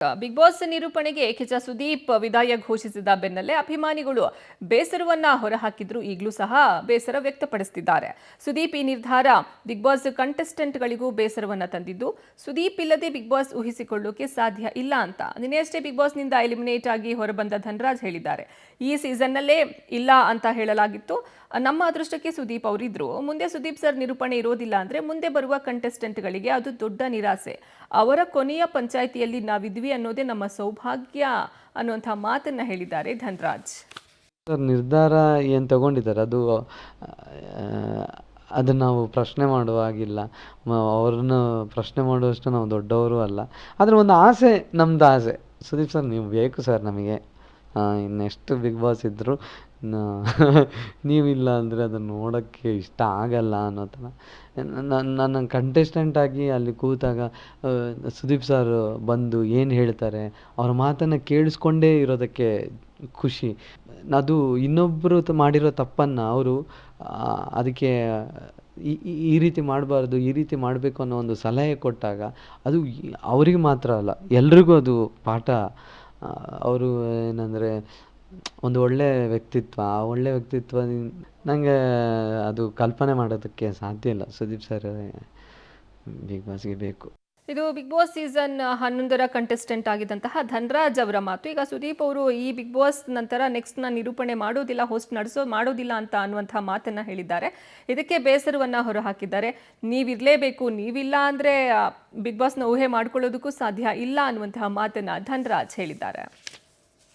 Big boss ನಿರೂಪಣೆಗೆ Kichcha Sudeep ವಿದಾಯ ಘೋಷಿಸಿದ ಬೆನ್ನಲ್ಲೇ ಅಭಿಮಾನಿಗಳು ಬೇಸರವನ್ನ ಹೊರಹಾಕಿದ್ರು. ಈಗಲೂ ಸಹ ಬೇಸರ ವ್ಯಕ್ತಪಡಿಸುತ್ತಿದ್ದಾರೆ. ಸುದೀಪ್ ಈ ನಿರ್ಧಾರ ಬಿಗ್ ಬಾಸ್ ಕಂಟೆಸ್ಟೆಂಟ್ಗಳಿಗೂ ಬೇಸರವನ್ನ ತಂದಿದ್ದು, ಸುದೀಪ್ ಇಲ್ಲದೆ ಬಿಗ್ ಬಾಸ್ ಊಹಿಸಿಕೊಳ್ಳೋಕೆ ಸಾಧ್ಯ ಇಲ್ಲ ಅಂತ ನಿನ್ನೆಯಷ್ಟೇ ಬಿಗ್ ಬಾಸ್ನಿಂದ ಎಲಿಮಿನೇಟ್ ಆಗಿ ಹೊರಬಂದ ಧನರಾಜ್ ಹೇಳಿದ್ದಾರೆ. ಈ ಸೀಸನ್ನಲ್ಲೇ ಇಲ್ಲ ಅಂತ ಹೇಳಲಾಗಿತ್ತು. ನಮ್ಮ ಅದೃಷ್ಟಕ್ಕೆ ಸುದೀಪ್ ಅವರಿದ್ರು. ಮುಂದೆ ಸುದೀಪ್ ಸರ್ ನಿರೂಪಣೆ ಇರೋದಿಲ್ಲ ಅಂದ್ರೆ ಮುಂದೆ ಬರುವ ಕಂಟೆಸ್ಟೆಂಟ್ಗಳಿಗೆ ಅದು ದೊಡ್ಡ ನಿರಾಸೆ. ಅವರ ಕೊನೆಯ ಪಂಚಾಯಿತಿಯಲ್ಲಿ ನಾವಿದ್ವಿ ಅನ್ನೋದೇ ನಮ್ಮ ಸೌಭಾಗ್ಯ ಅನ್ನುವಂಥ ಮಾತನ್ನ ಹೇಳಿದ್ದಾರೆ ಧನರಾಜ್. ಸರ್ ನಿರ್ಧಾರ ಏನು ತಗೊಂಡಿದ್ದಾರೆ ಅದನ್ನು ನಾವು ಪ್ರಶ್ನೆ ಮಾಡುವಾಗಿಲ್ಲ. ಅವ್ರನ್ನ ಪ್ರಶ್ನೆ ಮಾಡುವಷ್ಟು ನಾವು ದೊಡ್ಡವರು ಅಲ್ಲ. ಆದರೆ ಒಂದು ಆಸೆ, ನಮ್ಮದು ಆಸೆ, ಸುದೀಪ್ ಸರ್ ನೀವು ಬೇಕು ಸರ್ ನಮಗೆ. ಇನ್ನೆಷ್ಟು ಬಿಗ್ ಬಾಸ್ ಇದ್ದರು ನೀವಿಲ್ಲ ಅಂದರೆ ಅದನ್ನು ನೋಡೋಕ್ಕೆ ಇಷ್ಟ ಆಗಲ್ಲ ಅನ್ನೋ ಥರ. ನನ್ನ ಕಂಟೆಸ್ಟೆಂಟಾಗಿ ಅಲ್ಲಿ ಕೂತಾಗ ಸುದೀಪ್ ಸರ್ ಬಂದು ಏನು ಹೇಳ್ತಾರೆ, ಅವ್ರ ಮಾತನ್ನು ಕೇಳಿಸ್ಕೊಂಡೇ ಇರೋದಕ್ಕೆ ಖುಷಿ. ಅದು ಇನ್ನೊಬ್ಬರು ಮಾಡಿರೋ ತಪ್ಪನ್ನು ಅವರು ಅದಕ್ಕೆ ಈ ರೀತಿ ಮಾಡಬಾರ್ದು, ಈ ರೀತಿ ಮಾಡಬೇಕು ಅನ್ನೋ ಒಂದು ಸಲಹೆ ಕೊಟ್ಟಾಗ ಅದು ಅವರಿಗೆ ಮಾತ್ರ ಅಲ್ಲ, ಎಲ್ರಿಗೂ ಅದು ಪಾಠ. ಅವರು ಏನಂದರೆ ಒಂದು ಒಳ್ಳೆಯ ವ್ಯಕ್ತಿತ್ವ, ಆ ಒಳ್ಳೆಯ ವ್ಯಕ್ತಿತ್ವ ನನಗೆ ಅದು ಕಲ್ಪನೆ ಮಾಡೋದಕ್ಕೆ ಸಾಧ್ಯ ಇಲ್ಲ. ಸುದೀಪ್ ಸರ್ ಬಿಗ್ ಬಾಸ್ಗೆ ಬೇಕು. ಇದು ಬಿಗ್ ಬಾಸ್ ಸೀಸನ್ 11ರ ಕಂಟೆಸ್ಟೆಂಟ್ ಆಗಿದ್ದಂತಹ ಧನರಾಜ್ ಅವರ ಮಾತು. ಈಗ ಸುದೀಪ್ ಅವರು ಈ ಬಿಗ್ ಬಾಸ್ ನಂತರ ನೆಕ್ಸ್ಟ್ ನಿರೂಪಣೆ ಮಾಡೋದಿಲ್ಲ, ಹೋಸ್ಟ್ ಮಾಡೋದಿಲ್ಲ ಅಂತ ಅನ್ನುವಂತಹ ಮಾತನ್ನ ಹೇಳಿದ್ದಾರೆ. ಇದಕ್ಕೆ ಬೇಸರವನ್ನ ಹೊರಹಾಕಿದ್ದಾರೆ. ನೀವಿರಲೇಬೇಕು, ನೀವಿಲ್ಲ ಅಂದ್ರೆ ಬಿಗ್ ಬಾಸ್ನ ಊಹೆ ಮಾಡ್ಕೊಳ್ಳೋದಕ್ಕೂ ಸಾಧ್ಯ ಇಲ್ಲ ಅನ್ನುವಂತಹ ಮಾತನ್ನ ಧನರಾಜ್ ಹೇಳಿದ್ದಾರೆ.